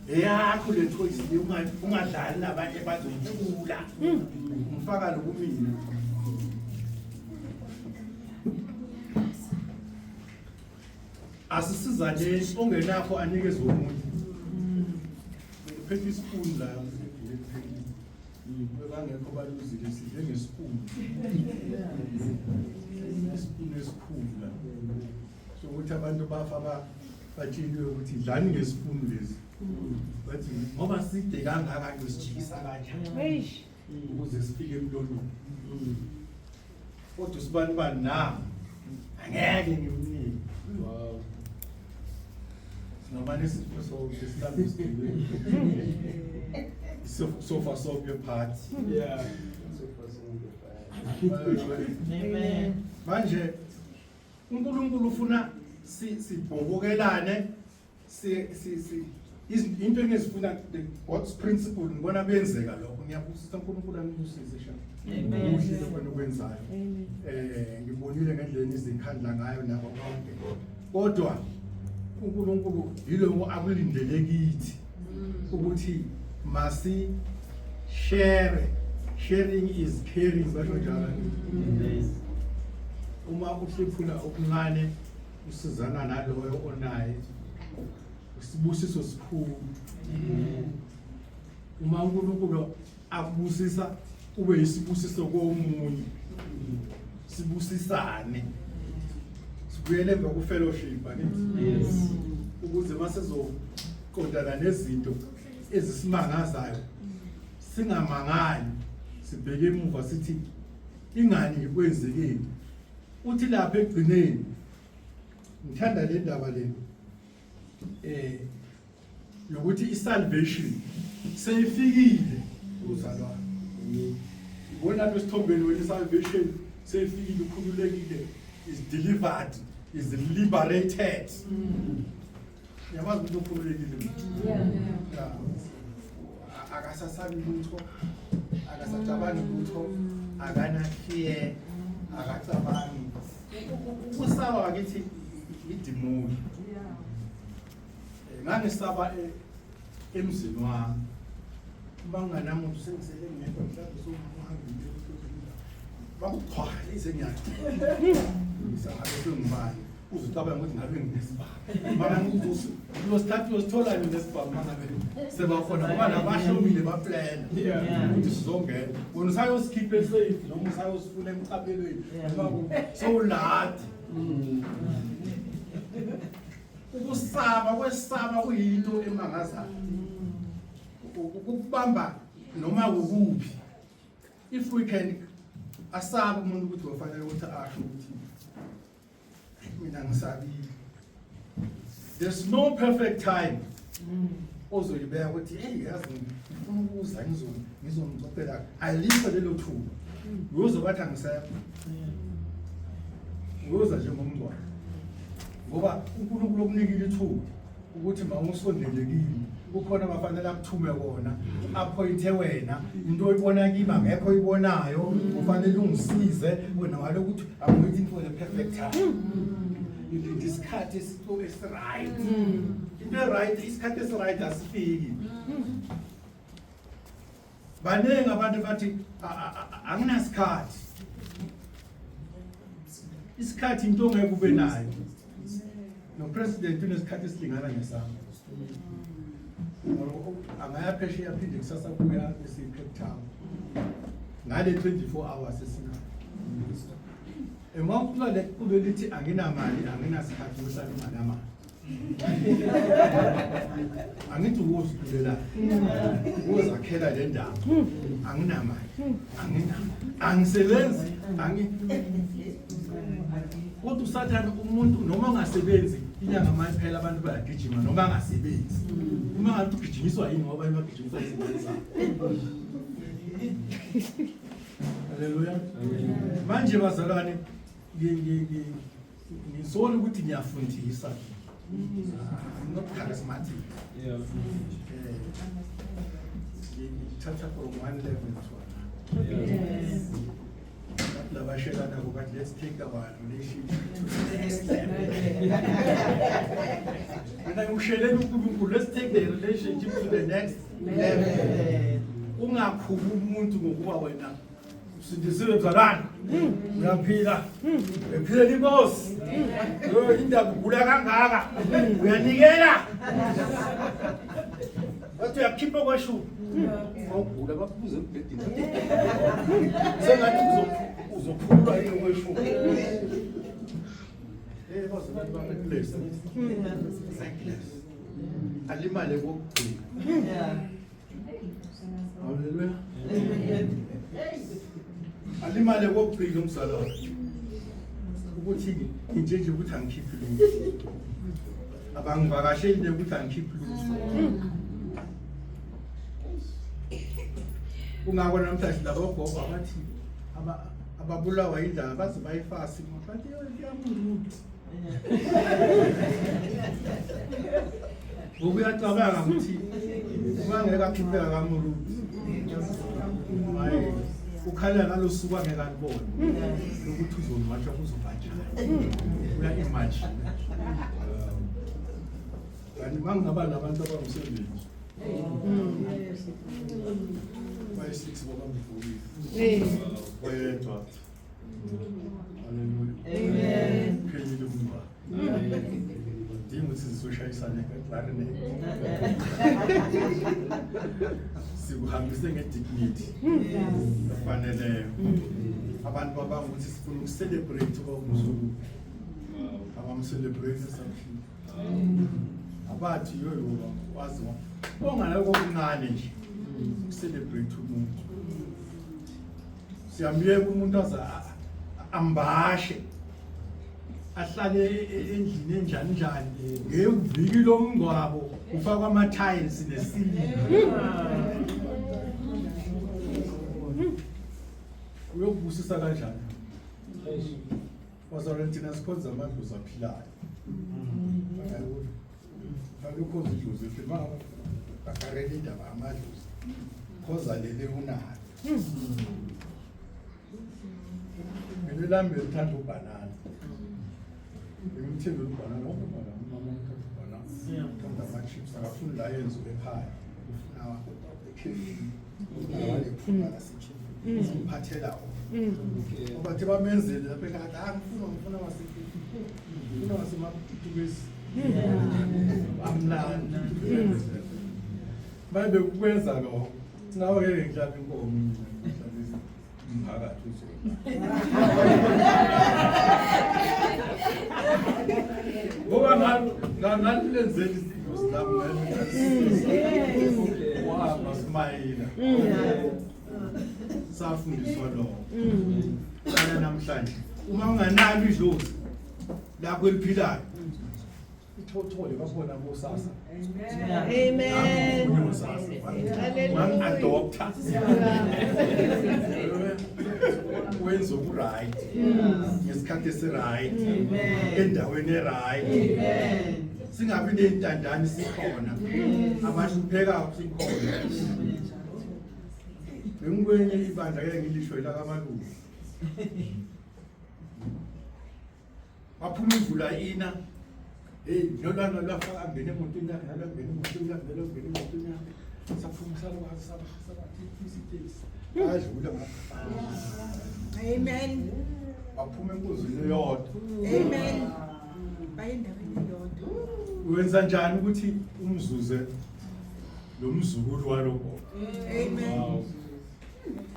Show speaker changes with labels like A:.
A: eyakho le choice le ungadlali nabanye bazothula ngifaka lo kumina asisizane ongenakho anikeze umuntu phethe ispoon la bangekho baluzile sidle ngespoon ispoon esikhulu la so ukuthi abantu bafa batshiliwe ukuthi dlani ngespoon lezi bathi ngoba side kangaka ngisijikisa kanjani ukuze sifike emlonyeni kodwa sibani na angeke ngimnike wow sinamane sifo so so far so your part yeah so far so amen manje uNkulunkulu ufuna sibhobokelane into engizifuna God's principle ngibona benzeka lokho ngiyabusisa uNkulunkulu amibusise shaka amen lokho okwenzayo ngibonile ngendlela izikhandla ngayo nabo bonke kodwa uNkulunkulu yilo akulindele kithi ukuthi masi sharing is caring basho njalo uma uhlephula okuncane usizana naloyo onaye usibusiso sikhulu uma uNkulunkulu akubusisa ube isibusiso komunye sibusisane sibuyele emva ku fellowship yes ukuze masezoqondana nezinto ezisimangazayo singamangali sibheke emuva sithi ingani kwenzekeni uthi lapha egcineni ngithanda le ndaba le yokuthi isalvation seyifikile uzalwane ubona lapha esithombeni wena isalvation seyifikile ukhululekile is delivered is liberated yabazi ukuthi ukhululekile yeah akasasabi lutho akasacabani lutho akana fear akacabangi ukusaba wakithi idimoni ngangisaba emzini wami banganamuntu sengisele ngekho mhlawumbe somuhambile bakukhwala izenyathi ngisahabe ngibani uzicabanga ukuthi ngabe nginesibaba mara ngizosi lo start usithola nginesibaba mangabe sebakhona ngoba nabahlomile baplan ukuthi sizongena wena usayosikhipa safe noma usayosifuna emcaphelweni so lad ukusaba kwesaba kuyinto emangazayo ukubamba noma ukuphi if we can asaba umuntu ukuthi wafanele ukuthi asho ukuthi mina ngisabile there's no perfect time ozoyibeka ukuthi hey yazi ngifuna ukuza ngizomcopela ayilifa lelo thuba uyozobathi angisekho uyoza nje ngomntwana ngoba uNkulunkulu okunikile ithuba ukuthi mawusondelekile kukhona abafanele akuthume kona appointe wena into oyibona kiba ngekho oyibonayo ufanele ungisize wena wale ukuthi I'm waiting for the perfect time isikhathi right into right isikhathi right asifiki banenge abantu bathi anginasikhathi isikhathi into ongeke ube nayo no president unesikhathi esilingana ngesami angaya phesheya phinde kusasa kuya eScape Town ngale 24 hours esina emawukuba le kube lithi anginamali anginasikhathi uhlala imali amali angithi uwuzikhulela uzakhela le ndawo anginamali angisebenzi kodwa usathana umuntu noma angasebenzi inyanga manje phela abantu bayagijima noma angasebenzi uma ngathi ugijimiswa yini ngoba bagijimiswa izinto haleluya manje bazalwane ngizona ukuthi ngiyafundisa not charismatic yeah thatha from one level to another yes labashelana ukuthi let's take our relationship to the next level. Mina ngimshelele uNkulunkulu, let's take the relationship to the next level. Ungakhulu umuntu ngokuba wena usindisile mzalana. Uyaphila. Uyaphila inkosi. Indaba ugula kangaka. Uyanikela. Bathi uyakhipha kwashu. Awugula bakubuze ebhedini. Sengathi uzophulwa yini kwashu. Boss abantu babekulesa. Alimale kokugcina. Hallelujah. Alimale kokugcina umsala. Ukuthi nje ukuthi angikhiphi lutho. Abangivakasheli ukuthi angikhiphi lutho. Ungabona namhlanje labo gogo abathi ababulawa indaba baze bayifasi bathi yamuru. Ngokuyacabanga ukuthi uma ngeke akhipheka kamuru. Hayi ukhala nalosuku angeke alibone. Ukuthi uzonwatsha kuzobanjani. Uya imagine. Kanti mangaba nabantu abangumsebenzi. By6 bakamvuli. Wayedwa. Hallelujah. Amen. Phezulu kumba. Dingo sizoshayisana eKlarine. Sikuhambise ngedignity. Kufanele abantu babangukuthi sifuna ucelebrate umzulu. Abamcelebrate something. Abathi yoyo wazi ongana kokuncane nje. Celebrate umuntu. Siyambiyeka umuntu ambashe. Ahlale endlini enjani njani ngeviki lomngcwabo ufaka ama tiles nesiliva. Uyobusisa kanjani? Wazorentina sikhonza amadlozi aphilayo. Akukho idlozi efika bakarele indaba amadlozi. Khoza lele unayo. Mina lambe uthanda ubanana. Ngimthembe ubanana ngoba mama uthanda ubanana. Uthanda ama-chips akafuni la yenziwe ekhaya. Ufuna ekhefi. Awale phuma la sichifu. Siphathela wona. Bathi bamenzele lapha ekhaya ngifuna wasekhefi. Ngifuna wasemaphuthukezi. Amnandi. Babe kwenza lo. Nawe ke ngihlala inkomo umphakathi uzona. Ngoba ngalenzela izinto zami wahamba simayila. Safundiswa lo. Kana namhlanje uma unganalo idlozi lakho eliphilayo ithole babona bosasa.
B: Amen.
A: One adopter. Wenza right. Ngesikhathi esi-right. Endaweni e-right. Singabi nentandane sikhona. Abahlupheka sikhona. Ngikwenye ibandla ke ngilisho la kaMalusi. Baphuma imvula ina. Nolana lafaka ngene emotweni yakhe nalo ngene emotweni yakhe nalo ngene emotweni yakhe. Saphuma salokwazi sabathi isitesi. Adlula ngapha.
B: Amen.
A: Baphuma enkuzini eyodwa.
B: Amen. Bayindaweni eyodwa.
A: Wenza njani ukuthi umzuze lo mzukulu walokho?
B: Amen.